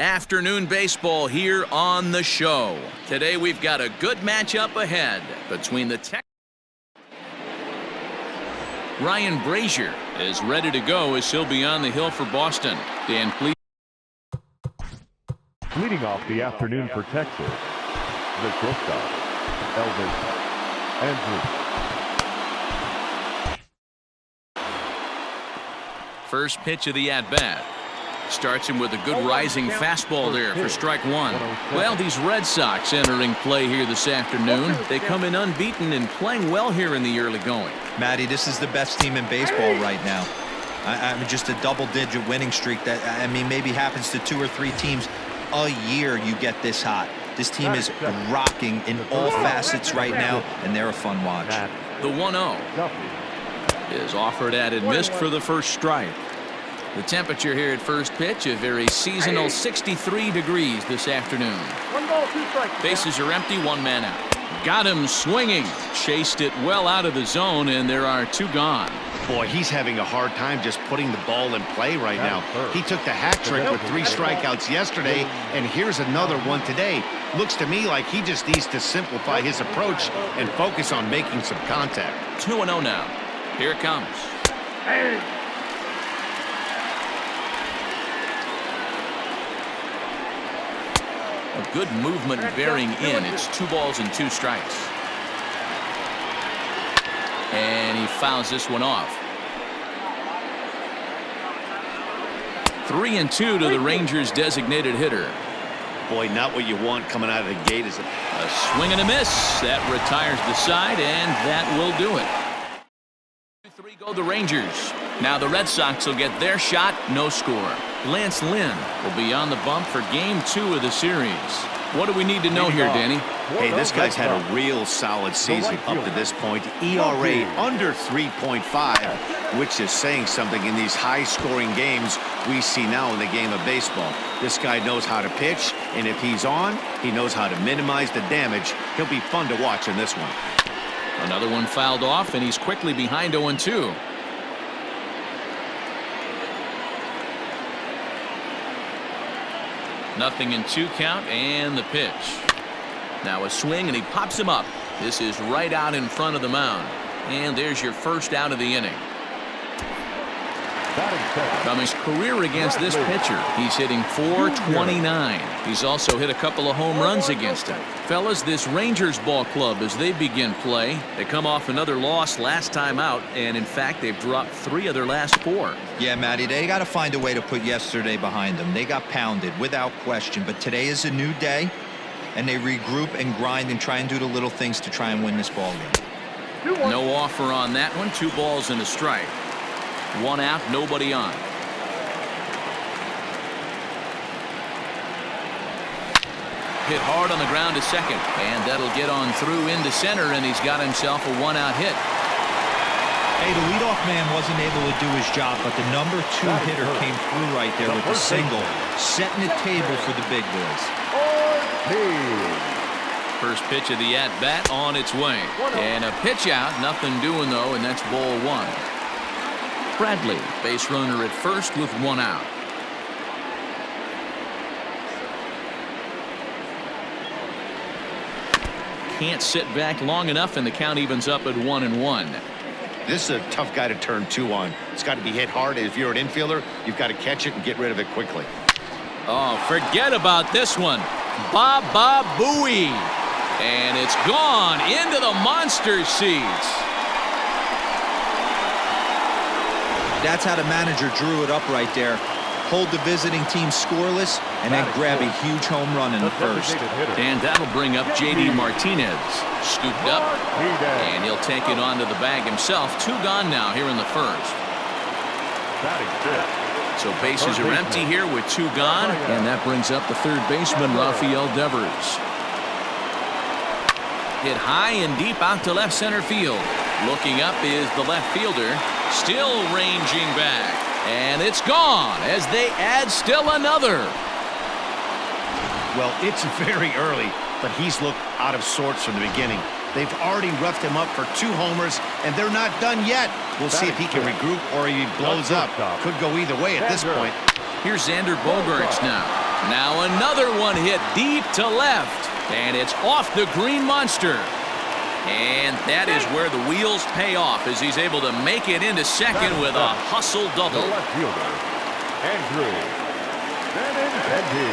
Afternoon baseball here on the show. Today we've got a good matchup ahead between the Ryan Brazier is ready to go as he'll be on the hill for Boston. Dan, please. Leading off the afternoon for Texas, the shortstop, Elvis Andrews. First pitch of the at-bat. Starts him with a good rising fastball there for strike one. Well, these Red Sox entering play here this afternoon. They come in unbeaten and playing well here in the early going. Matty, this is the best team in baseball right now. I mean, just a double-digit winning streak that, I mean, maybe happens to 2 or 3 teams a year you get this hot. This team is rocking in all facets right now, and they're a fun watch. The 1-0 is offered at and missed for the first strike. The temperature here at first pitch, a very seasonal 63 degrees this afternoon. 1 ball, 2 strikes. Bases are empty, 1 man out. Got him swinging. Chased it well out of the zone, and there are 2 gone. Boy, he's having a hard time just putting the ball in play right now. He took the hat trick with 3 strikeouts yesterday, and here's another one today. Looks to me like he just needs to simplify his approach and focus on making some contact. 2-0 now. Here it comes. A good movement bearing in. It's 2 balls and 2 strikes. And he fouls this one off. 3-2 to the Rangers' designated hitter. Boy, not what you want coming out of the gate. Is a swing and a miss. That retires the side, and that will do it. 3 go the Rangers. Now the Red Sox will get their shot. No score. Lance Lynn will be on the bump for game 2 of the series. What do we need to know here, Danny? Hey, this guy's had a real solid season up to this point. ERA under 3.5, which is saying something in these high-scoring games we see now in the game of baseball. This guy knows how to pitch, and if he's on, he knows how to minimize the damage. He'll be fun to watch in this one. Another one fouled off, and he's quickly behind 0-2. Nothing in 2 count, and the pitch. Now a swing, and he pops him up. This is right out in front of the mound. And there's your first out of the inning. From his career against this pitcher, he's hitting .429. He's also hit a couple of home runs against him. Fellas, this Rangers ball club, as they begin play, they come off another loss last time out, and in fact, they've dropped 3 of their last 4. Yeah, Matty, they got to find a way to put yesterday behind them. They got pounded without question, but today is a new day, and they regroup and grind and try and do the little things to try and win this ball game. No offer on that one. 2 balls and a strike. 1 out, nobody on. Hit hard on the ground to second, and that'll get on through into center, and he's got himself a 1-out hit. Hey, the leadoff man wasn't able to do his job, but the number 2 hitter came through right there with the single, setting the table for the big boys. First pitch of the at-bat on its way, and a pitch out, nothing doing though, and that's ball 1. Bradley, base runner at first with 1 out. Can't sit back long enough, and the count evens up at 1-1. This is a tough guy to turn 2 on. It's got to be hit hard. If you're an infielder, you've got to catch it and get rid of it quickly. Oh, forget about this one. Baba Booey. And it's gone into the monster seats. That's how the manager drew it up right there. Hold the visiting team scoreless, and then grab a huge home run in the first. And that'll bring up J.D. Martinez. Scooped up, and he'll take it onto the bag himself. 2 gone now here in the first. So bases are empty here with 2 gone, and that brings up the third baseman, Rafael Devers. Hit high and deep out to left center field. Looking up is the left fielder, still ranging back. And it's gone as they add still another. Well, it's very early, but he's looked out of sorts from the beginning. They've already roughed him up for 2 homers, and they're not done yet. We'll see if he can regroup or he blows up. Could go either way at this point. Here's Xander Bogaerts now. Now another one hit deep to left, and it's off the green monster. And that is where the wheels pay off as he's able to make it into second with a hustle double. The left fielder, Andrew Benintendi.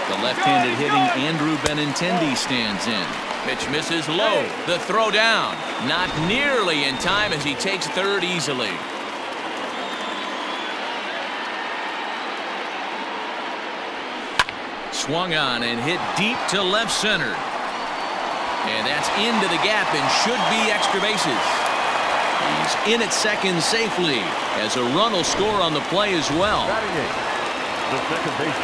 The left-handed hitting Andrew Benintendi stands in. Pitch misses low. The throw down. Not nearly in time as he takes third easily. Swung on and hit deep to left center. And that's into the gap and should be extra bases. He's in at second safely as a run will score on the play as well.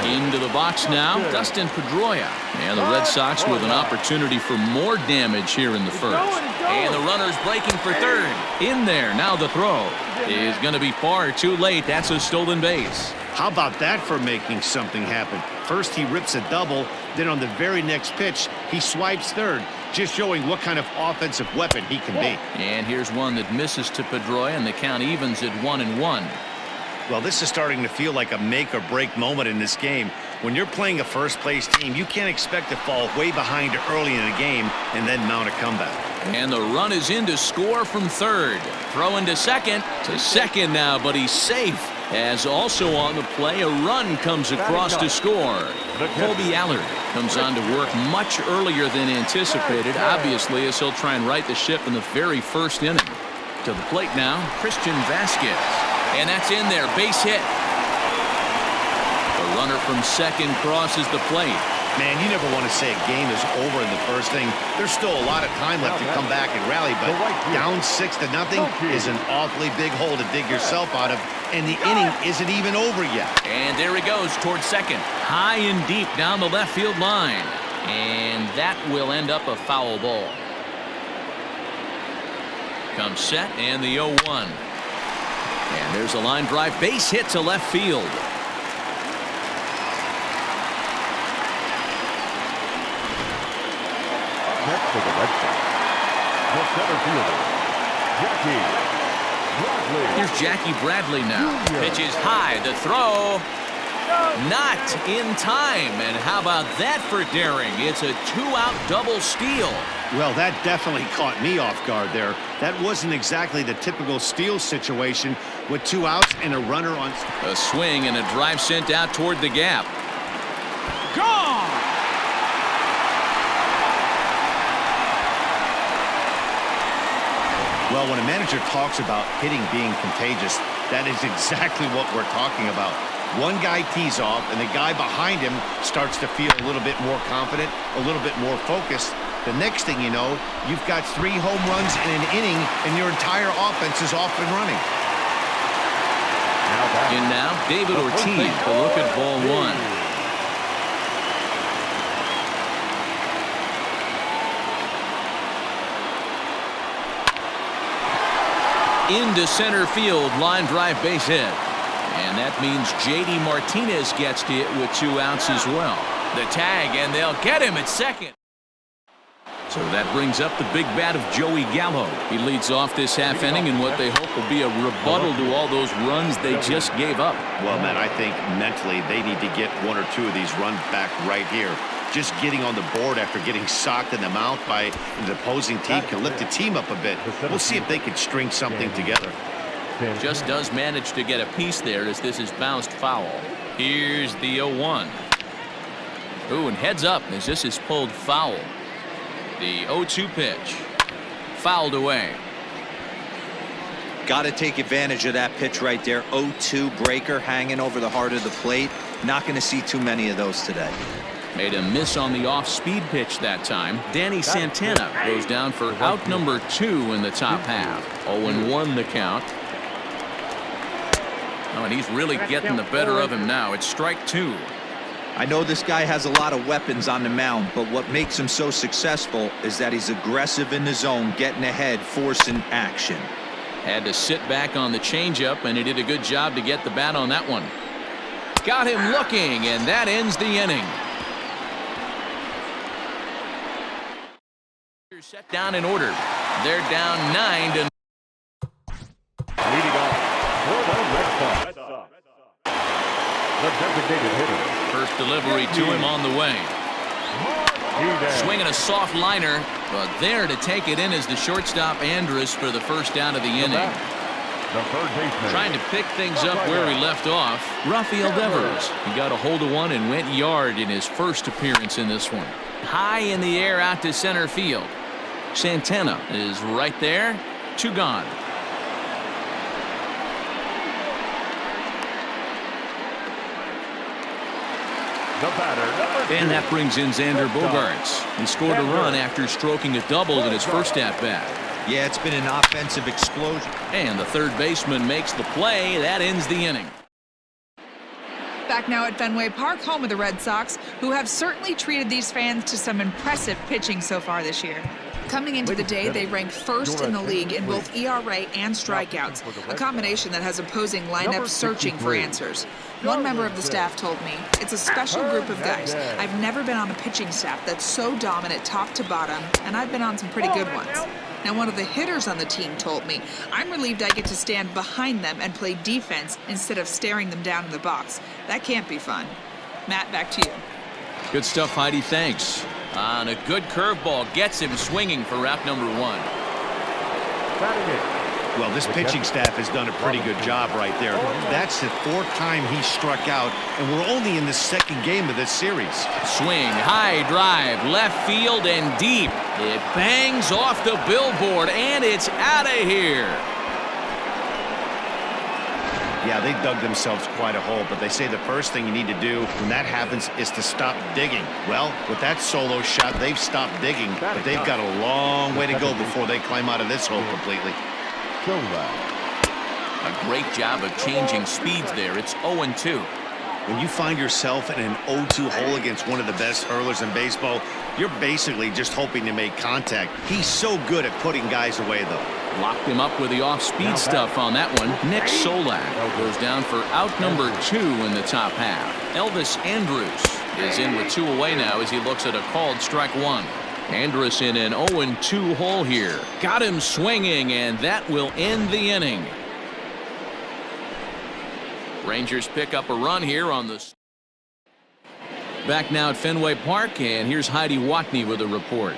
Into the box now, Dustin Pedroia. And the Red Sox with an opportunity for more damage here in the first. And the runner's breaking for third. In there, now the throw is going to be far too late. That's a stolen base. How about that for making something happen? First he rips a double, then on the very next pitch he swipes third, just showing what kind of offensive weapon he can be. And here's one that misses to Pedroia, and the count evens at 1-1. Well, this is starting to feel like a make or break moment in this game. When you're playing a first place team, you can't expect to fall way behind early in a game and then mount a comeback. And the run is in to score from third. Throw into second. To second now, but he's safe. As also on the play, a run comes across to score. Colby Allard comes on to work much earlier than anticipated, obviously, as he'll try and right the ship in the very first inning. To the plate now, Christian Vasquez. And that's in there, base hit. The runner from second crosses the plate. Man, you never want to say a game is over in the first inning. There's still a lot of time left to come back and rally, but down 6-0 is an awfully big hole to dig yourself out of, and the inning isn't even over yet. And there he goes towards second. High and deep down the left field line. And that will end up a foul ball. Comes set and the 0-1. And there's a line drive base hit to left field. Next for the Red Sox, the center fielder, Jackie Bradley. Here's Jackie Bradley now. Pitch is high. The throw not in time. And how about that for daring? It's a two-out double steal. Well, that definitely caught me off guard there. That wasn't exactly the typical steal situation with 2 outs and a runner on. A swing and a drive sent out toward the gap. Gone! Well, when a manager talks about hitting being contagious, that is exactly what we're talking about. One guy tees off, and the guy behind him starts to feel a little bit more confident, a little bit more focused. The next thing you know, you've got 3 home runs in an inning, and your entire offense is off and running. In now, David Ortiz to look at ball 1. Into center field, line drive base hit. And that means J.D. Martinez gets to it with 2 outs as well. The tag, and they'll get him at second. So that brings up the big bat of Joey Gallo. He leads off this half inning in what they hope will be a rebuttal to all those runs they just gave up. Well, man, I think mentally they need to get 1 or 2 of these runs back right here. Just getting on the board after getting socked in the mouth by the opposing team can lift the team up a bit. We'll see if they can string something together. Just does manage to get a piece there as this is bounced foul. Here's the 0-1. Ooh, and heads up as this is pulled foul. The 0-2 pitch. Fouled away. Got to take advantage of that pitch right there. 0-2 breaker hanging over the heart of the plate. Not going to see too many of those today. Made a miss on the off-speed pitch that time. Danny Santana goes down for out number 2 in the top half. 0-1 the count. Oh, and he's really getting the better of him now. It's strike 2. I know this guy has a lot of weapons on the mound, but what makes him so successful is that he's aggressive in the zone, getting ahead, forcing action. Had to sit back on the changeup, and he did a good job to get the bat on that one. Got him looking, and that ends the inning. Set down in order. They're down 9-0. Leading off for the Red Sox, the designated hitter, First delivery to him on the way. Swinging a soft liner, but there to take it in is the shortstop Andrus for the first down of the inning. Trying to pick things up where he left off, Rafael Devers. He got a hold of one and went yard in his first appearance in this one. High in the air out to center field. Santana is right there. 2 gone. And that brings in Xander Bogaerts. He scored a run after stroking a double in his first at-bat. Yeah, it's been an offensive explosion. And the third baseman makes the play. That ends the inning. Back now at Fenway Park, home of the Red Sox, who have certainly treated these fans to some impressive pitching so far this year. Coming into the day, they ranked first in the league in both ERA and strikeouts, a combination that has opposing lineups searching for answers. One member of the staff told me, it's a special group of guys. I've never been on a pitching staff that's so dominant top to bottom, and I've been on some pretty good ones. Now, one of the hitters on the team told me, I'm relieved I get to stand behind them and play defense instead of staring them down in the box. That can't be fun. Matt, back to you. Good stuff, Heidi. Thanks. On a good curveball, gets him swinging for route number 1. Well, this pitching staff has done a pretty good job right there. That's the 4th time he struck out, and we're only in the 2nd game of this series. Swing, high drive, left field and deep. It bangs off the billboard, and it's out of here. Yeah, they dug themselves quite a hole, but they say the first thing you need to do when that happens is to stop digging. Well, with that solo shot, they've stopped digging, but they've got a long way to go before they climb out of this hole completely. A great job of changing speeds there. It's 0-2. When you find yourself in an 0-2 hole against one of the best hurlers in baseball, you're basically just hoping to make contact. He's so good at putting guys away, though. Locked him up with the off-speed stuff on that one. Nick Solak goes down for out number 2 in the top half. Elvis Andrus is in with 2 away now as he looks at a called strike 1. Andrus in an 0-2 hole here. Got him swinging, and that will end the inning. Rangers pick up a run here on the... Back now at Fenway Park, and here's Heidi Watney with a report.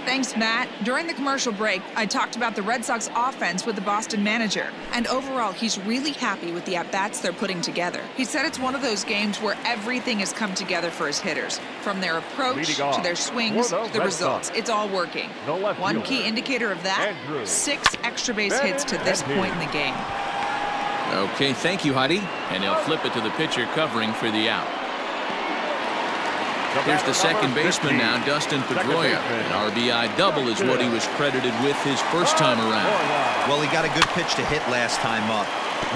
Thanks, Matt. During the commercial break, I talked about the Red Sox offense with the Boston manager. And overall, he's really happy with the at-bats they're putting together. He said it's one of those games where everything has come together for his hitters. From their approach to their swings to the results. It's all working. One key indicator of that, 6 extra base hits to this point in the game. Okay, thank you, Heidi. And he'll flip it to the pitcher covering for the out. Here's the second baseman now, Dustin Pedroia. An RBI double is what he was credited with his first time around. Well, he got a good pitch to hit last time up.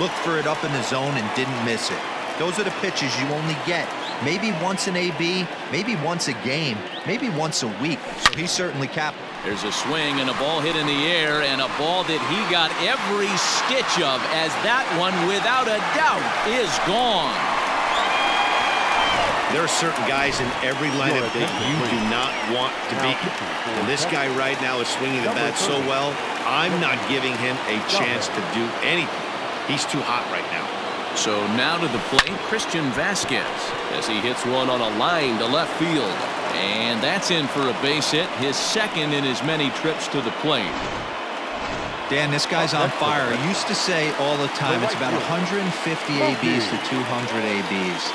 Looked for it up in the zone and didn't miss it. Those are the pitches you only get. Maybe once an AB, maybe once a game, maybe once a week. So he certainly capped. There's a swing and a ball hit in the air, and a ball that he got every stitch of, as that one, without a doubt, is gone. There are certain guys in every lineup that you do not want to beat. And this guy right now is swinging the bat so well, I'm not giving him a chance to do anything. He's too hot right now. So now to the plate, Christian Vasquez, as he hits one on a line to left field. And that's in for a base hit, his second in as many trips to the plate. Dan, this guy's on fire. I used to say all the time it's about 150 ABs to 200 ABs.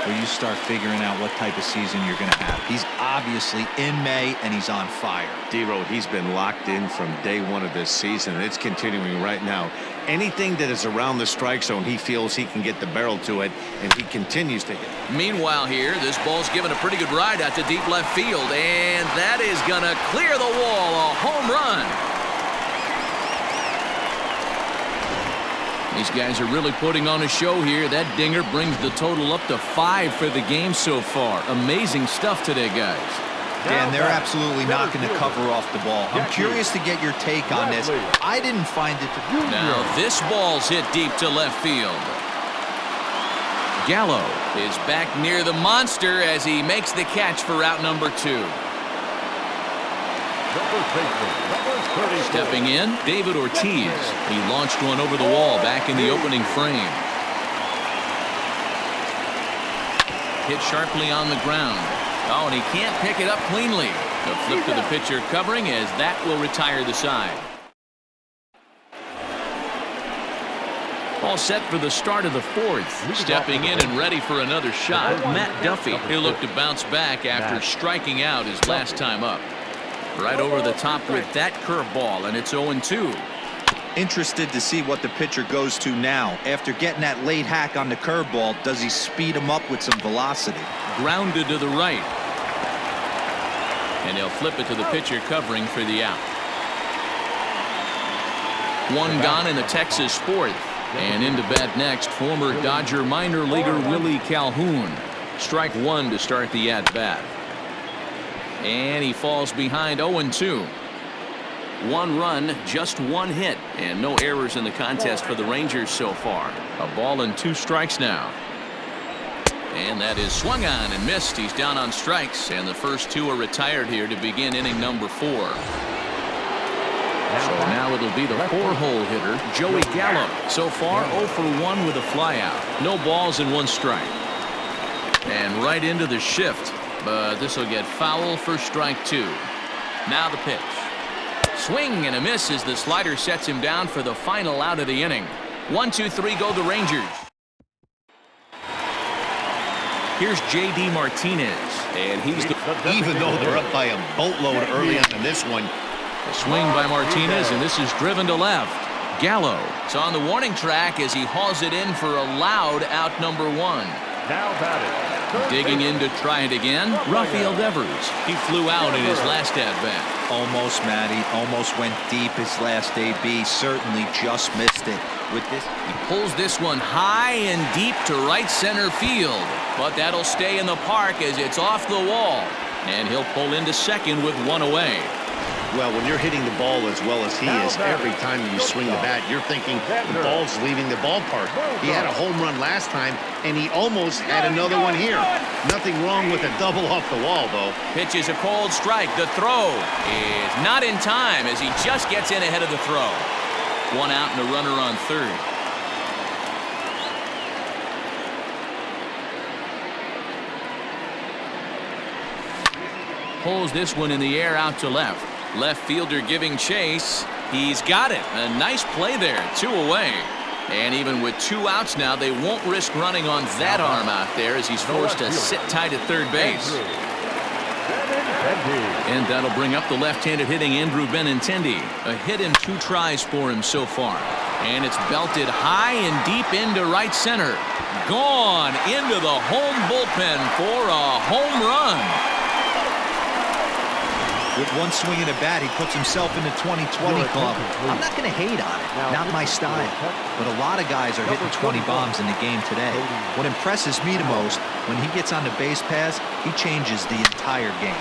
Where you start figuring out what type of season you're going to have. He's obviously in May, and he's on fire. D-Road, he's been locked in from day 1 of this season. It's continuing right now. Anything that is around the strike zone, he feels he can get the barrel to it, and he continues to hit. Meanwhile here, this ball's given a pretty good ride out to deep left field, and that is going to clear the wall, a home run. These guys are really putting on a show here. That dinger brings the total up to 5 for the game so far. Amazing stuff today, guys. Dan, they're absolutely knocking the cover off the ball. I'm curious to get your take on this. I didn't find it to be. Now this ball's hit deep to left field. Gallo is back near the monster as he makes the catch for route number 2. Stepping in, David Ortiz. He launched one over the wall back in the opening frame. hit sharply on the ground. Oh, and he can't pick it up cleanly. The flip to the pitcher covering as that will retire the side. All set for the start of the fourth. Stepping in and ready for another shot, Matt Duffy. He'll look to bounce back after striking out his last time up. Right over the top with that curveball, and it's 0-2. Interested to see what the pitcher goes to now. After getting that late hack on the curveball, does he speed him up with some velocity? Grounded to the right. And he'll flip it to the pitcher covering for the out. One gone in the Texas fourth. And into bat next, former Dodger minor leaguer Willie Calhoun. Strike one to start the at-bat. And he falls behind 0-2. One run, just one hit, and no errors in the contest for the Rangers so far. A ball and 2 strikes now. And that is swung on and missed. He's down on strikes, and the first 2 are retired here to begin inning number 4. So now it'll be the 4-hole hitter, Joey Gallo. So far, 0 for 1 with a flyout. No balls and 1 strike. And right into the shift, but this will get foul for strike 2. Now the pitch. Swing and a miss as the slider sets him down for the final out of the inning. 1-2-3 go the Rangers. Here's J.D. Martinez, and he's even though they're up by a boatload early on in this one. A swing by Martinez, and this is driven to left. Gallo is on the warning track as he hauls it in for a loud out number 1. Now batting. Digging in to try it again, Rafael Devers. He flew out in his last at-bat. Almost, Matty. Almost went deep his last AB. Certainly just missed it. With this, he pulls this one high and deep to right center field. But that'll stay in the park as it's off the wall. And he'll pull into second with 1 away. Well, when you're hitting the ball as well as he is, every time you swing the bat, you're thinking the ball's leaving the ballpark. He had a home run last time, and he almost had another one here. Nothing wrong with a double off the wall, though. Pitch is a cold strike. The throw is not in time as he just gets in ahead of the throw. 1 out and a runner on third. Pulls this one in the air out to left. Left fielder giving chase. He's got it. A nice play there. 2 away. And even with 2 outs now, they won't risk running on that arm out there as he's forced to sit tight at third base. And that'll bring up the left-handed hitting Andrew Benintendi. A hit in 2 tries for him so far. And it's belted high and deep into right center. Gone into the home bullpen for a home run. with one swing of the bat, he puts himself in the 20-20 club. I'm not going to hate on it. Not my style. But a lot of guys are hitting 20 bombs in the game today. What impresses me the most, when he gets on the base paths, he changes the entire game.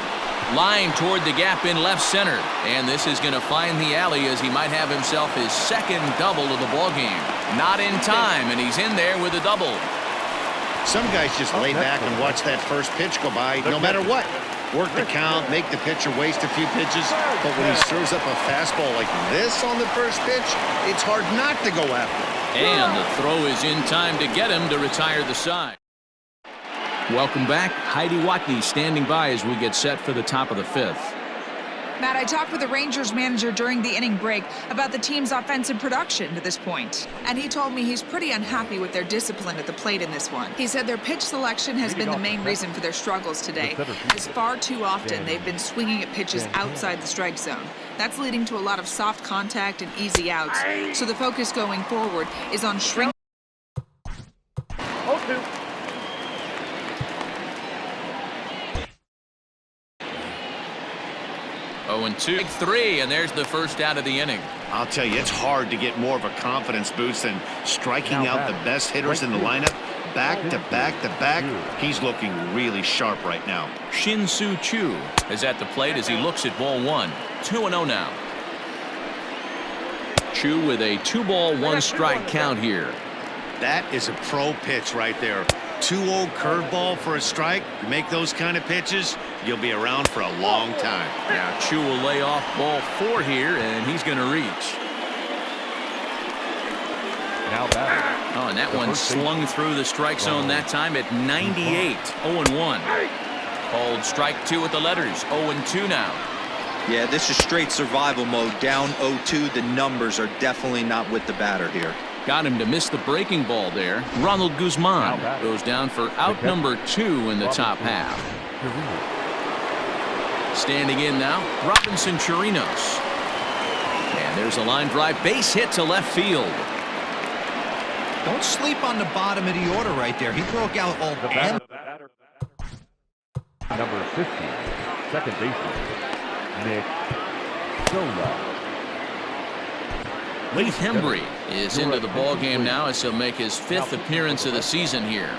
Line toward the gap in left center. And this is going to find the alley as he might have himself his second double of the ballgame. Not in time, and he's in there with a double. Some guys just lay back and watch that first pitch go by no matter what. Work the count, make the pitcher waste a few pitches, but when he serves up a fastball like this on the first pitch, it's hard not to go after it. And the throw is in time to get him to retire the side. Welcome back. Heidi Watney standing by as we get set for the top of the fifth. Matt, I talked with the Rangers manager during the inning break about the team's offensive production to this point, and he told me he's pretty unhappy with their discipline at the plate in this one. He said their pitch selection has been the main reason for their struggles today, as far too often they've been swinging at pitches outside the strike zone. That's leading to a lot of soft contact and easy outs, so the focus going forward is on shrinking. 0-2, 3, and there's the first out of the inning. I'll tell you, it's hard to get more of a confidence boost than striking out the best hitters in the lineup. Back to back to back. He's looking really sharp right now. Shin-Soo Choo is at the plate as he looks at ball one. 2-0 now. Choo with a 2-ball, 1-strike count here. That is a pro pitch right there. 2-0 curveball for a strike. You make those kind of pitches, you'll be around for a long time. Now Choo will lay off ball 4 here, and he's going to reach. Now batting, Oh, and that one slung through the strike zone that time at 98. 0-1. Called strike 2 with the letters. 0-2 now. Yeah, this is straight survival mode. Down 0-2. The numbers are definitely not with the batter here. Got him to miss the breaking ball there. Ronald Guzman goes down for out number 2 in the top half. Standing in now, Robinson Chirinos. And there's a line drive base hit to left field. Don't sleep on the bottom of the order right there. He broke out all and Number 50, second baseman, Nick Sola. Leith Hembry is into the ball game now as he'll make his 5th appearance of the season here.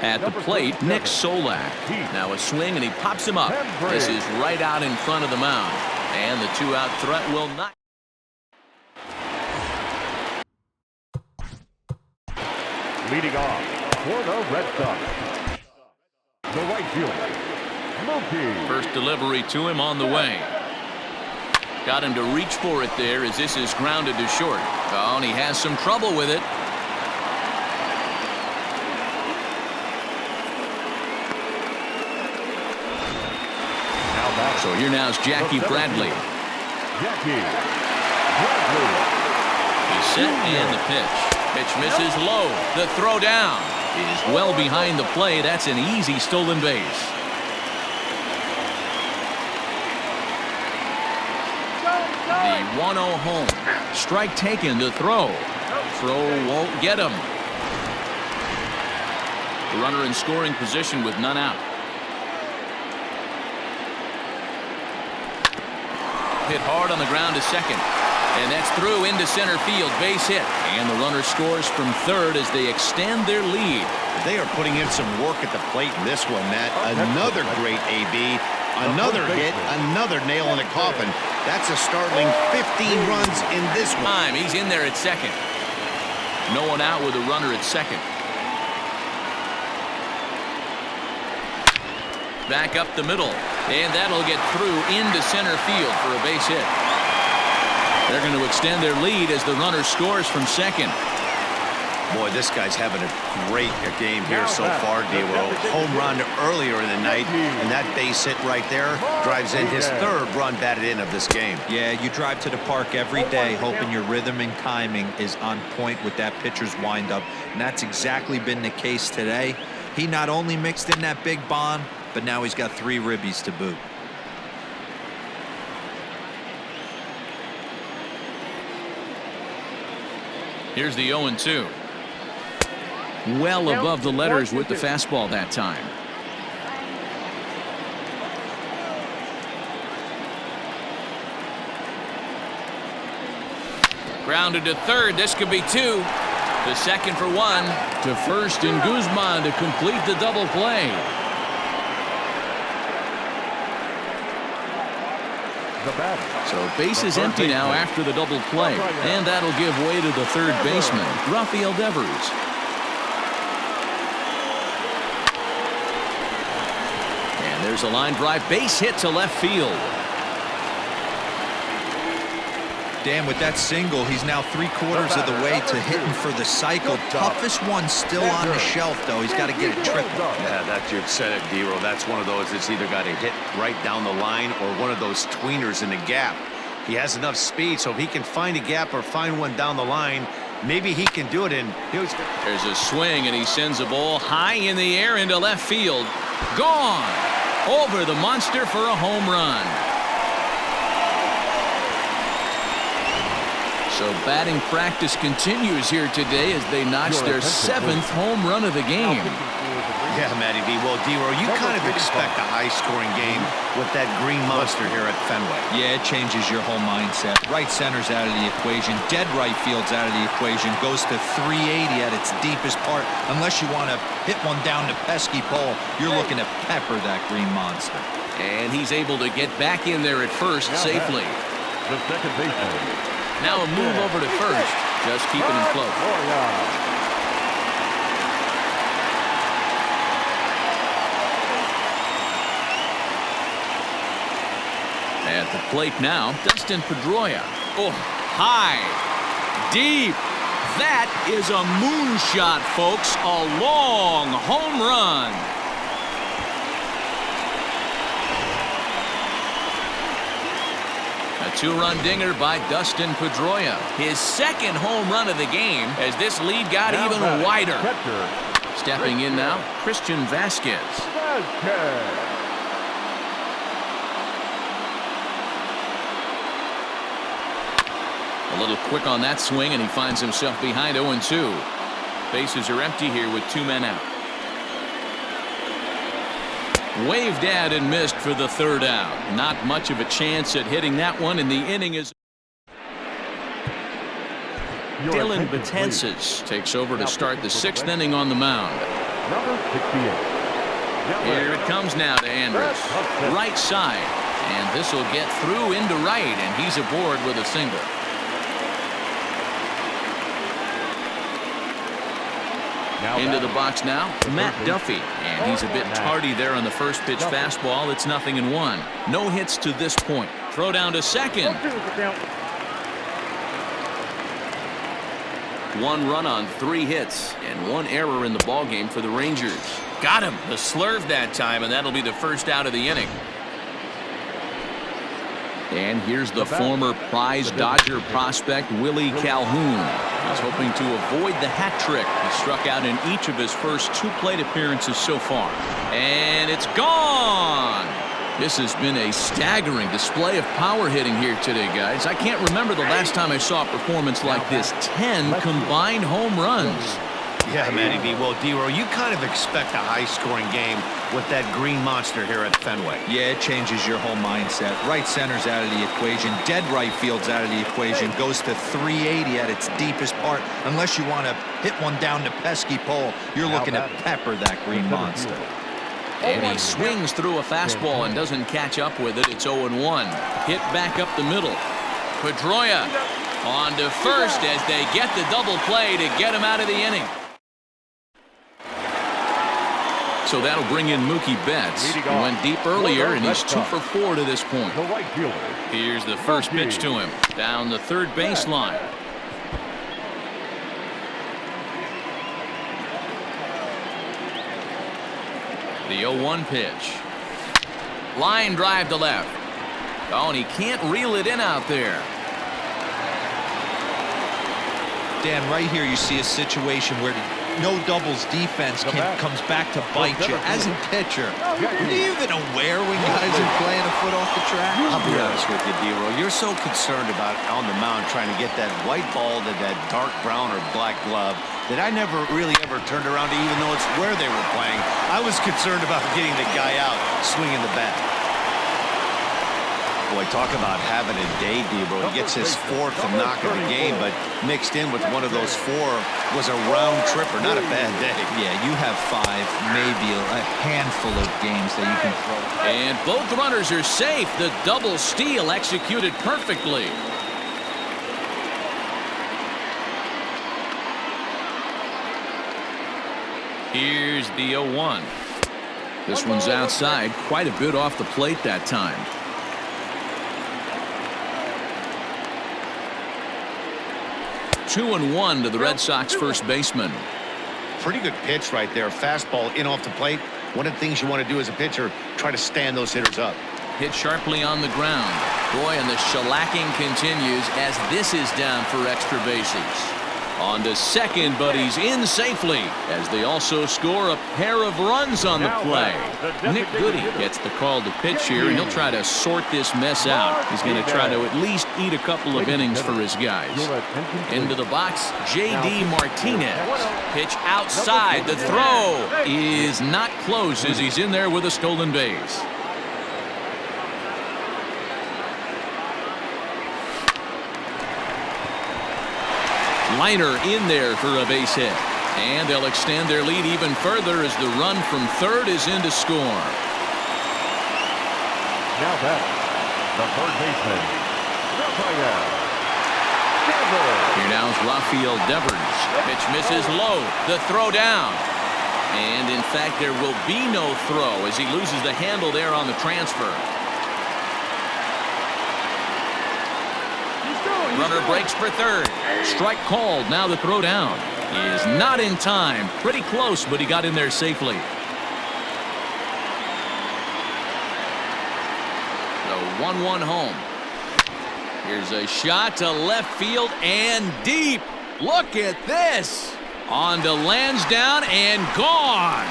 At the plate, Nick Solak. Now a swing and he pops him up. This is right out in front of the mound. And the 2-out threat will not. Leading off for the Red Sox, the right fielder, Mookie. First delivery to him on the way. Got him to reach for it there as this is grounded to short. Oh, and he has some trouble with it. So here now is Jackie Bradley. Jackie Bradley. He's set and the pitch. Pitch misses low. The throw down is well behind the play. That's an easy stolen base. The 1-0 home. Strike taken to throw. Throw won't get him. The runner in scoring position with none out. Hit hard on the ground to second. And that's through into center field. Base hit. And the runner scores from third as they extend their lead. They are putting in some work at the plate in this one, Matt. Another great AB. Another hit. Another nail in the coffin. That's a startling 15 runs in this one. He's in there at second. No one out with a runner at second. Back up the middle. And that'll get through into center field for a base hit. They're going to extend their lead as the runner scores from second. Boy, this guy's having a great game here so far, D-Roll. Home run earlier in the night, and that base hit right there drives in his 3rd run batted in of this game. Yeah, you drive to the park every day hoping your rhythm and timing is on point with that pitcher's windup, and that's exactly been the case today. He not only mixed in that big bomb, but now he's got 3 ribbies to boot. Here's the 0-2. Well above the letters with the fastball that time. Grounded to third. This could be 2. To second for 1. To first and Guzman to complete the double play. So base is empty now after the double play. And that'll give way to the third baseman, Rafael Devers. And there's a line drive base hit to left field. Dan, with that single, he's now 3/4 of the way to hitting for the cycle. Toughest one still on the shelf, though. He's got to get it triple. Yeah, that's your set it, D-Roll. That's one of those that's either got to hit right down the line or one of those tweeners in the gap. He has enough speed, so if he can find a gap or find one down the line, maybe he can do it. And there's a swing, and he sends a ball high in the air into left field. Gone over the monster for a home run. So batting practice continues here today as they notch their 7th home run of the game. Yeah, Matty B. Well, D-Roll, you kind of expect a high-scoring game with that green monster here at Fenway. Yeah, it changes your whole mindset. Right center's out of the equation. Dead right field's out of the equation. Goes to 380 at its deepest part. Unless you want to hit one down the pesky pole, you're looking to pepper that green monster. And he's able to get back in there at first safely. The second baseman. Now a move over to first, just keeping him close. At the plate now, Dustin Pedroia. Oh, high, deep, That is a moonshot, folks. A long home run. A two-run dinger by Dustin Pedroia. His second home run of the game as this lead got even wider. Stepping in now, Christian Vasquez. A little quick on that swing, and he finds himself behind 0-2. Bases are empty here with 2 men out. Waved at and missed for the 3rd out. Not much of a chance at hitting that one, and the inning is... Dylan Betances takes over to start the 6th inning on the mound. Number 68. Here it comes now to Andrus. Right side. And this will get through into right, and he's aboard with a single. Into the box now, Matt Duffy. And he's a bit tardy there on the first pitch fastball. It's 0-1. No hits to this point. Throw down to second. 1 run on 3 hits and 1 error in the ballgame for the Rangers. Got him. The slurve that time, and that'll be the first out of the inning. And here's the former prize Dodger prospect, Willie Calhoun. He's hoping to avoid the hat trick. He struck out in each of his first 2 plate appearances so far. And it's gone! This has been a staggering display of power hitting here today, guys. I can't remember the last time I saw a performance like this. 10 combined home runs. Yeah, Matty B. Well, D-Row, you kind of expect a high-scoring game with that green monster here at Fenway. Yeah, it changes your whole mindset. Right center's out of the equation. Dead right field's out of the equation. Goes to 380 at its deepest part. Unless you want to hit one down the pesky pole, you're looking to pepper that green monster. And he swings through a fastball and doesn't catch up with it. It's 0-1. Hit back up the middle. Pedroia on to first as they get the double play to get him out of the inning. So that'll bring in Mookie Betts. He went deep earlier, and he's 2 for 4 to this point. Here's the first pitch to him. Down the 3rd baseline. The 0-1 pitch. Line drive to left. Oh, and he can't reel it in out there. Dan, right here you see a situation where no doubles defense comes back to bite you. As a pitcher, are you even aware when guys are playing a foot off the track? I'll be honest with you, D-Row. You're so concerned about on the mound trying to get that white ball to that dark brown or black glove that I never really ever turned around to even know it's where they were playing. I was concerned about getting the guy out swinging the bat. Boy, talk about having a day, D-Row. He gets his 4th knock of the game, but mixed in with one of those 4 was a round tripper. Not a bad day. Yeah, you have 5, maybe a handful of games that you can throw. And both runners are safe. The double steal executed perfectly. Here's the 0-1. This one's outside, quite a bit off the plate that time. 2-1 to the Red Sox first baseman. Pretty good pitch right there. Fastball in off the plate. One of the things you want to do as a pitcher, try to stand those hitters up. Hit sharply on the ground. Boy, and the shellacking continues as this is down for extra bases. On to second, but he's in safely as they also score a pair of runs on the play. Nick Goody gets the call to pitch here, and he'll try to sort this mess out. He's going to try to at least eat a couple of innings for his guys. Into the box, J.D. Martinez. Pitch outside. The throw is not close as he's in there with a stolen base. Liner in there for a base hit. And they'll extend their lead even further as the run from 3rd is in to score. Now back, the 3rd baseman, Rafael Devers. Here now is Rafael Devers. Pitch misses low. The throw down. And in fact, there will be no throw as he loses the handle there on the transfer. Runner breaks for third. Strike called. Now the throw down. He is not in time. Pretty close, but he got in there safely. The 1-1 home. Here's a shot to left field and deep. Look at this. On to Lansdowne and gone.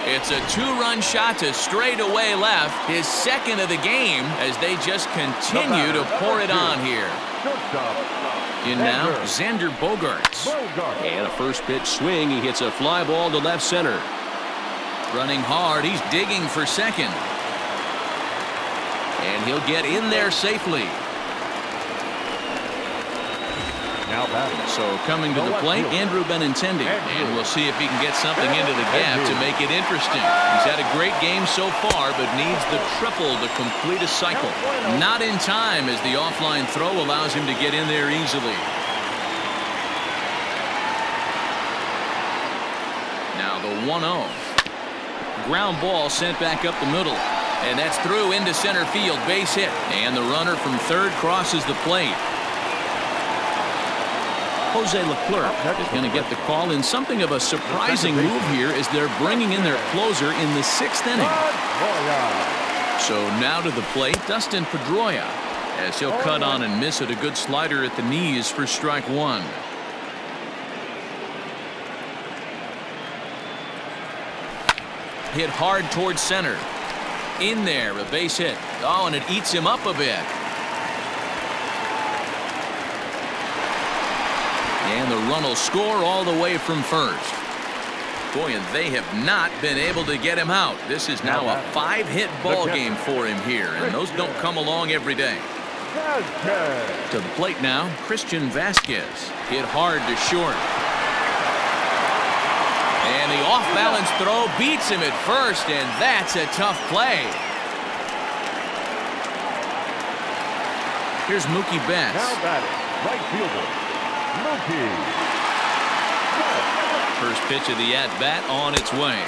It's a 2-run shot to straightaway left, his second of the game, as they just continue to pour it on here. In now, Xander Bogaerts. And a first pitch swing. He hits a fly ball to left center. Running hard. He's digging for second. And he'll get in there safely. So coming to the plate, Andrew Benintendi. And we'll see if he can get something into the gap to make it interesting. He's had a great game so far, but needs the triple to complete a cycle. Not in time, as the offline throw allows him to get in there easily. Now the 1-0. Ground ball sent back up the middle. And that's through into center field. Base hit. And the runner from third crosses the plate. Jose Leclerc is going to get the call in something of a surprising move here as they're bringing in their closer in the 6th inning. So now to the plate, Dustin Pedroia, as he'll cut on and miss at a good slider at the knees for strike one. Hit hard towards center. In there, a base hit. Oh, and it eats him up a bit. And the run will score all the way from first. Boy, and they have not been able to get him out. This is now a 5-hit ball game for him here, and those don't come along every day. To the plate now, Christian Vasquez. Hit hard to short. And the off-balance throw beats him at first, and that's a tough play. Here's Mookie Betts. Now batting, right fielder, Mookie. First pitch of the at-bat on its way.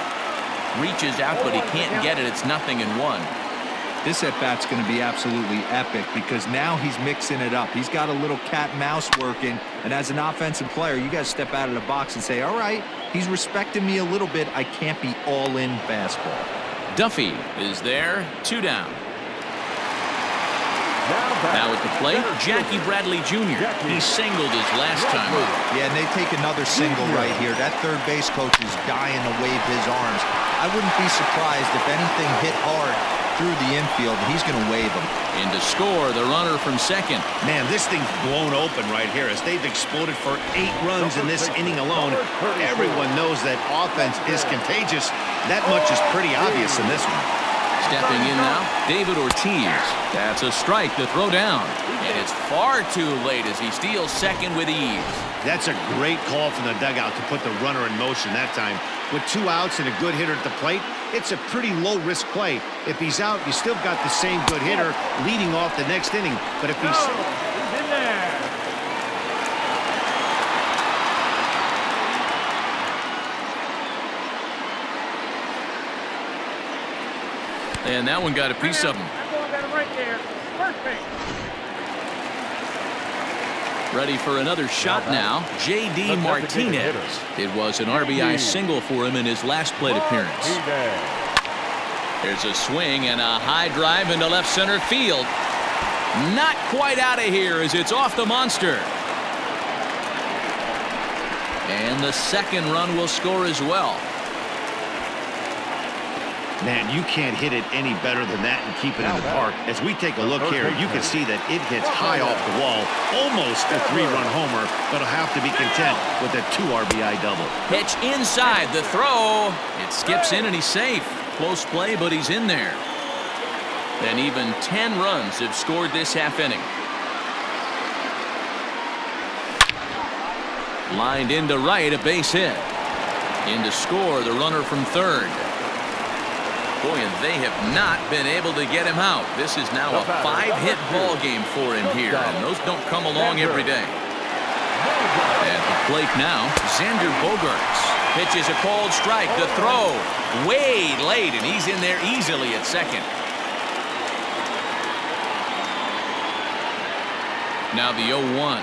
Reaches out, but he can't get it. It's 0-1. This at-bat's going to be absolutely epic because now he's mixing it up. He's got a little cat and mouse working, and as an offensive player, you got to step out of the box and say, all right, he's respecting me a little bit. I can't be all in fastball. Duffy is there, 2 down. Now at the plate, Jackie Bradley Jr. He singled his last time up. Yeah, and they take another single right here. That third base coach is dying to wave his arms. I wouldn't be surprised if anything hit hard through the infield. He's going to wave them. In to score, the runner from second. Man, this thing's blown open right here as they've exploded for 8 runs in this inning alone. Everyone knows that offense is contagious. That much is pretty obvious in this one. Stepping in now, David Ortiz. That's a strike to throw down. And it's far too late as he steals second with ease. That's a great call from the dugout to put the runner in motion that time. With 2 outs and a good hitter at the plate, it's a pretty low-risk play. If he's out, you still got the same good hitter leading off the next inning. But if he's in there. And that one got a piece of him. Ready for another shot now, J.D. Martinez. It was an RBI single for him in his last plate appearance. There's a swing and a high drive into left center field. Not quite out of here as it's off the monster. And the second run will score as well. Man, you can't hit it any better than that and keep it in the park. As we take a look here, you can see that it hits high off the wall. Almost a 3-run homer, but he'll have to be content with a 2 RBI double. Pitch inside the throw. It skips in and he's safe. Close play, but he's in there. And even 10 runs have scored this half inning. Lined into right, a base hit. In to score, the runner from third. Boy, and they have not been able to get him out. This is now a 5-hit ball game for him here, and those don't come along every day. At the plate now, Xander Bogaerts. Pitches a cold strike. The throw way late, and he's in there easily at second. Now the 0-1.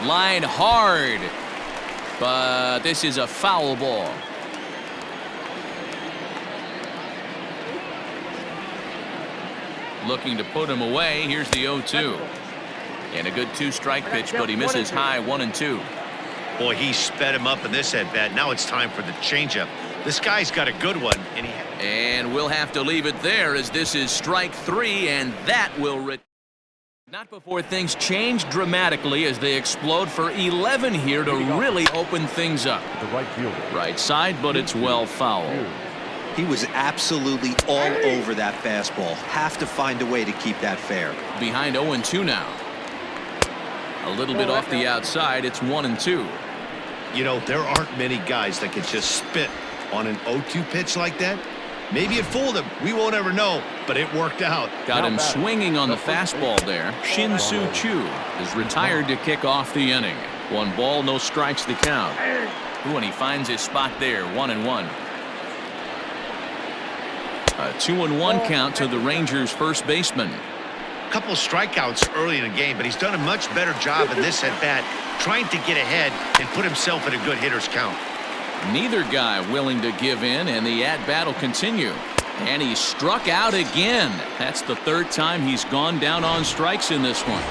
Line hard, but this is a foul ball. Looking to put him away. Here's the 0-2. And a good 2-strike pitch, but he misses high 1-2. Boy, he sped him up in this at-bat. Now it's time for the changeup. This guy's got a good one. And we'll have to leave it there as this is strike 3, and that will not before things change dramatically as they explode for 11 here to really open things up. The right fielder. Right side, but it's well fouled. He was absolutely all over that fastball. Have to find a way to keep that fair. Behind 0-2 now. A little bit off the outside. It's 1-2. You know, there aren't many guys that can just spit on an 0-2 pitch like that. Maybe it fooled him. We won't ever know, but it worked out. Got him swinging on the fastball there. Shin-Soo Choo is retired to kick off the inning. 1 ball, no strikes to count. Ooh, and he finds his spot there. 1-1. A 2-1 count to the Rangers' first baseman. A couple of strikeouts early in the game, but he's done a much better job in this at-bat, trying to get ahead and put himself in a good hitter's count. Neither guy willing to give in, and the at-bat will continue. And he struck out again. That's the 3rd time he's gone down on strikes in this one.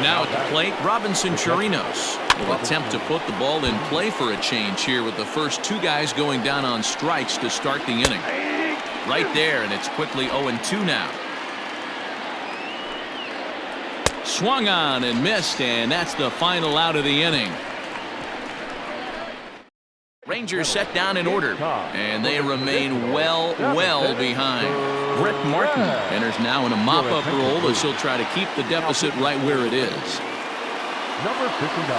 Now at the plate, Robinson Chirinos will attempt to put the ball in play for a change here with the first 2 guys going down on strikes to start the inning. Right there, and it's quickly 0-2 now. Swung on and missed, and that's the final out of the inning. Rangers set down in order, and they remain well behind. Brett Martin enters now in a mop-up role as he'll try to keep the deficit right where it is. Number 59.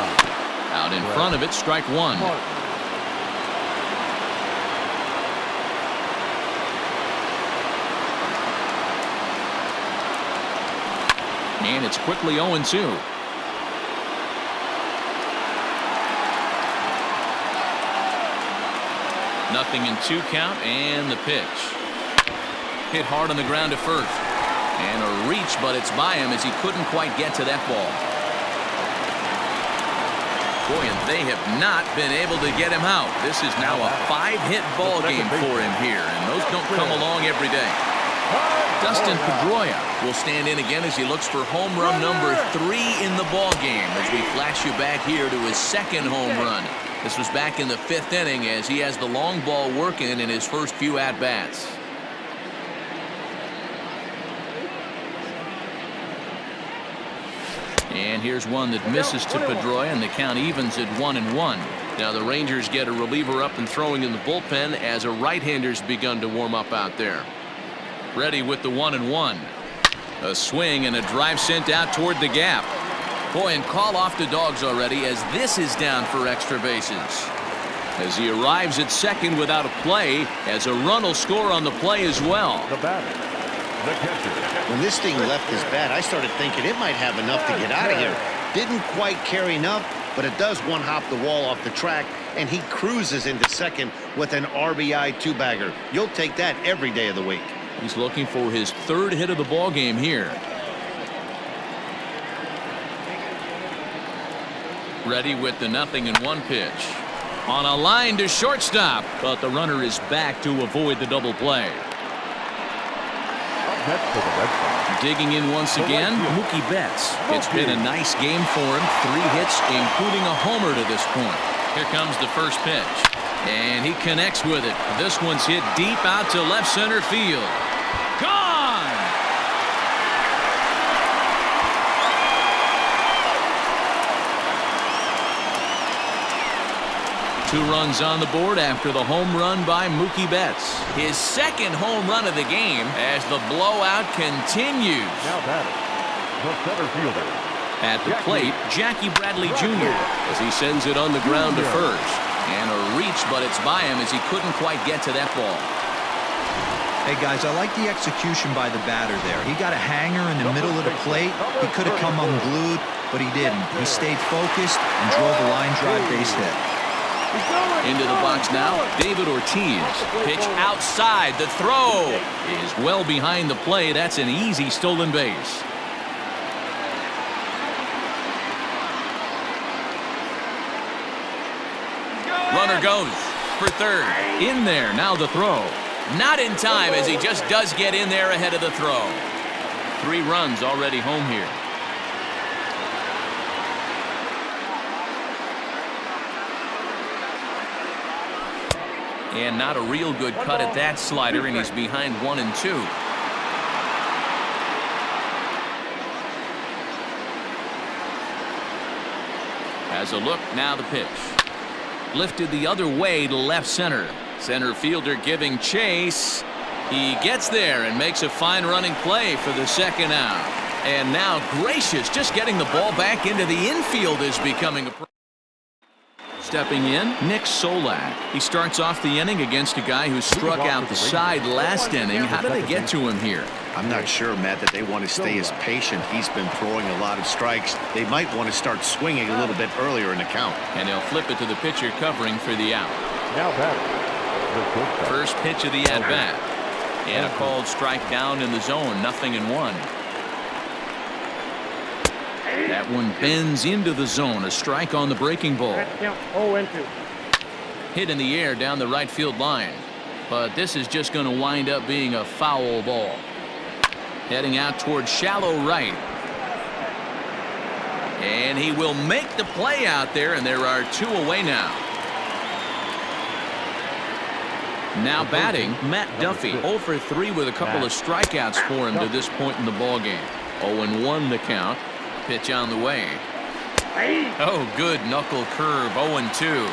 Out in front of it, strike 1. And it's quickly 0-2. Nothing in 2 count, and the pitch. Hit hard on the ground to first. And a reach, but it's by him as he couldn't quite get to that ball. Boy, and they have not been able to get him out. This is now a 5-hit ball game for him here, and those don't come along every day. Dustin Pedroia will stand in again as he looks for home run number 3 in the ball game as we flash you back here to his 2nd home run. This was back in the 5th inning as he has the long ball working in his first few at-bats. And here's one that misses to Pedroia, and the count evens at 1-1. Now the Rangers get a reliever up and throwing in the bullpen as a right-hander's begun to warm up out there. Ready with the 1-1. A swing and a drive sent out toward the gap. Boy, and call off the Dogs already as this is down for extra bases. As he arrives at second without a play, as a run will score on the play as well. The batter, the catcher. When this thing left his bat, I started thinking it might have enough to get out of here. Didn't quite carry enough, but it does one-hop the wall off the track, and he cruises into second with an RBI 2-bagger. You'll take that every day of the week. He's looking for his 3rd hit of the ball game here. Ready with the 0-1 pitch. On a line to shortstop, but the runner is back to avoid the double play. Digging in once again, Mookie Betts. It's been a nice game for him. 3 hits, including a homer to this point. Here comes the first pitch. And he connects with it. This one's hit deep out to left center field. Gone! 2 runs on the board after the home run by Mookie Betts. His 2nd home run of the game as the blowout continues. Now batter, the center fielder. At the plate, Jackie Bradley Jr. as he sends it on the ground to first. And a reach, but it's by him as he couldn't quite get to that ball. Hey, guys, I like the execution by the batter there. He got a hanger in the middle of the plate. He could have come unglued, but he didn't. He stayed focused and drove a line drive base hit. Into the box now, David Ortiz. Pitch outside. The throw is well behind the play. That's an easy stolen base. Runner goes for third. In there, now the throw. Not in time as he just does get in there ahead of the throw. 3 runs already home here. And not a real good cut at that slider, and he's behind 1-2. Has a look, now the pitch. Lifted the other way to left center. Center fielder giving chase. He gets there and makes a fine running play for the second out. And now Gracious just getting the ball back into the infield is becoming a problem. Stepping in, Nick Solak. He starts off the inning against a guy who struck out the side last inning. How do they get to him here? I'm not sure, Matt, that they want to stay as patient. He's been throwing a lot of strikes. They might want to start swinging a little bit earlier in the count. And they'll flip it to the pitcher covering for the out. Now batting. First pitch of the at-bat. And a called strike down in the zone, 0-1. That one bends into the zone. A strike on the breaking ball. Hit in the air down the right field line. But this is just going to wind up being a foul ball. Heading out towards shallow right. And he will make the play out there, and there are 2 away now. Now batting, Matt Duffy. 0 for 3 with a couple of strikeouts for him to this point in the ballgame. 0-1 the count. Pitch on the way. Oh, good knuckle curve. 0-2.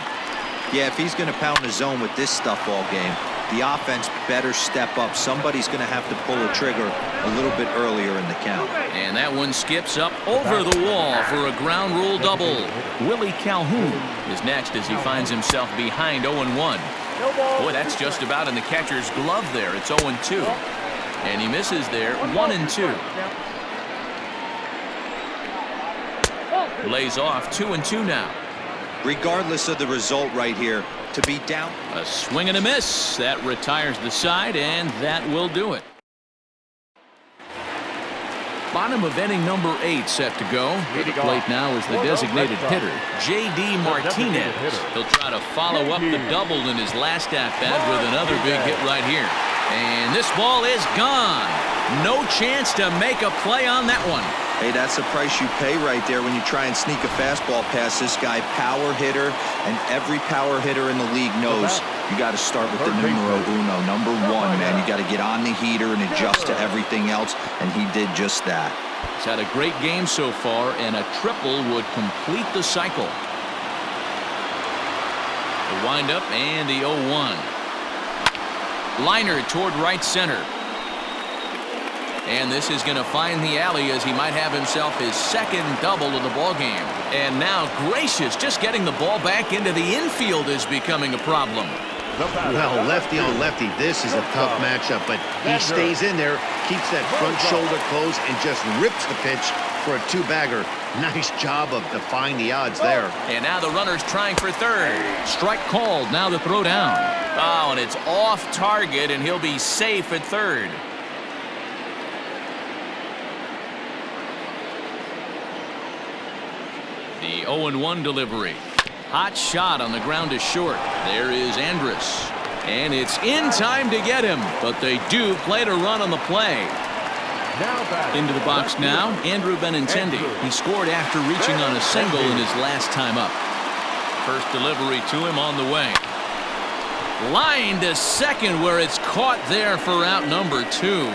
Yeah, if he's going to pound the zone with this stuff all game, the offense better step up. Somebody's going to have to pull a trigger a little bit earlier in the count. And that one skips up over the wall for a ground rule double. Willie Calhoun is next as he finds himself behind 0-1. Boy, that's just about in the catcher's glove there. It's 0-2. And he misses there. 1-2. Lays off. 2-2 now. Regardless of the result right here, to be down. A swing and a miss. That retires the side, and that will do it. Bottom of inning number 8 set to go. At the plate now is the designated hitter, J.D. Martinez. He'll try to follow up the double in his last at-bat with another big hit right here. And this ball is gone. No chance to make a play on that one. Hey, that's the price you pay right there when you try and sneak a fastball past this guy. Power hitter, and every power hitter in the league knows you got to start with the numero uno, number 1, man. You got to get on the heater and adjust to everything else, and he did just that. He's had a great game so far, and a triple would complete the cycle. The windup and the 0-1. Liner toward right center. And this is going to find the alley as he might have himself his second double of the ballgame. And now Gracious just getting the ball back into the infield is becoming a problem. Well, lefty on lefty, this is a tough matchup, but he stays in there, keeps that front shoulder closed, and just rips the pitch for a 2-bagger. Nice job of defying the odds there. And now the runner's trying for third. Strike called. Now the throw down. Oh, and it's off target, and he'll be safe at third. The 0-1 delivery. Hot shot on the ground to short. There is Andrus. And it's in time to get him. But they do play to run on the play. Into the box now, Andrew Benintendi. He scored after reaching on a single in his last time up. First delivery to him on the way. Line to second where it's caught there for out number 2.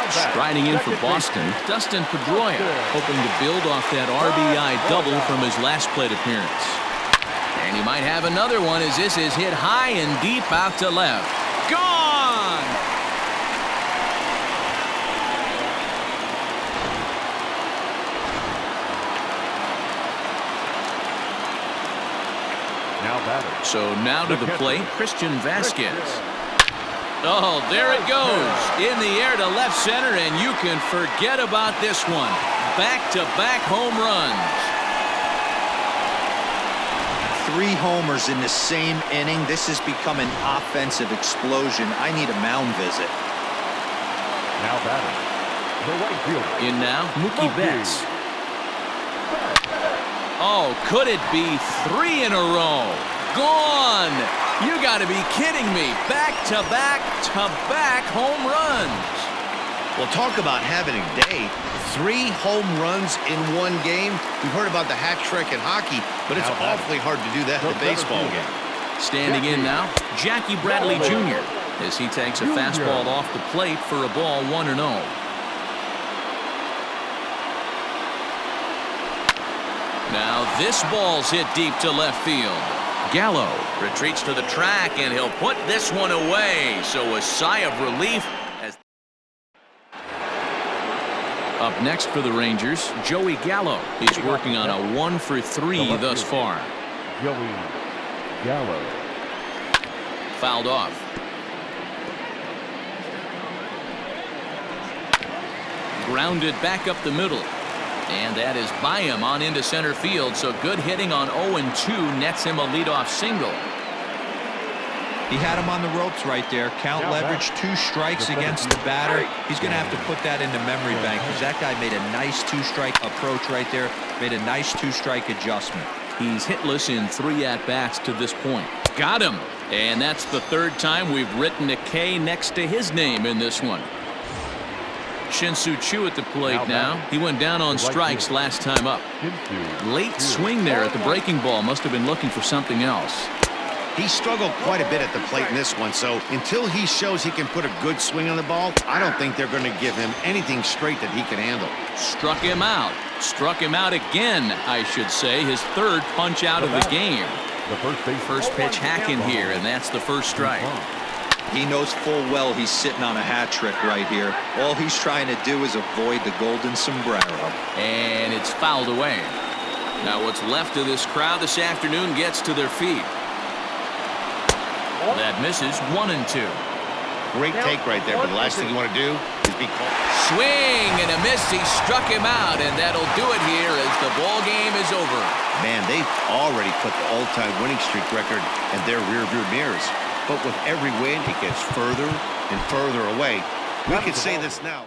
Striding in for Boston, Dustin Pedroia, hoping to build off that RBI double from his last plate appearance. And he might have another one as this is hit high and deep out to left. Gone! So now to the plate, Christian Vasquez. Oh, there it goes. In the air to left center, and you can forget about this one. Back-to-back home runs. 3 homers in the same inning. This has become an offensive explosion. I need a mound visit. Now batting, the right fielder. In now, Mookie Betts. Oh, could it be 3 in a row? Gone! You got to be kidding me. Back-to-back-to-back home runs. Well, talk about having a day. 3 home runs in one game. We've heard about the hat trick in hockey, but it's awfully hard to do that in a baseball game. Standing in now, Jackie Bradley Jr. as he takes a fastball off the plate for a ball 1-0. Now this ball's hit deep to left field. Gallo retreats to the track, and he'll put this one away. So a sigh of relief. Up next for the Rangers, Joey Gallo. He's working on a 1-for-3 thus far. Joey Gallo. Fouled off. Grounded back up the middle. And that is by him on into center field. So good hitting on 0-2 nets him a leadoff single. He had him on the ropes right there. Count leverage, 2 strikes against the batter. He's going to have to put that in the memory bank because that guy made a nice 2-strike approach right there. Made a nice 2-strike adjustment. He's hitless in 3 at-bats to this point. Got him. And that's the 3rd time we've written a K next to his name in this one. Shin-Soo Choo at the plate now. He went down on strikes last time up. Late swing there at the breaking ball. Must have been looking for something else. He struggled quite a bit at the plate in this one, so until he shows he can put a good swing on the ball, I don't think they're going to give him anything straight that he can handle. Struck him out. Struck him out again, I should say. His 3rd punch out of the game. First pitch hacking here, and that's the first strike. He knows full well he's sitting on a hat trick right here. All he's trying to do is avoid the golden sombrero. And it's fouled away. Now what's left of this crowd this afternoon gets to their feet. That misses 1-2. Great take right there, but the last thing you want to do is be called. Swing and a miss. He struck him out, and that'll do it here as the ball game is over. Man, they've already put the all-time winning streak record in their rearview mirrors. But with every win, it gets further and further away. We could say this now.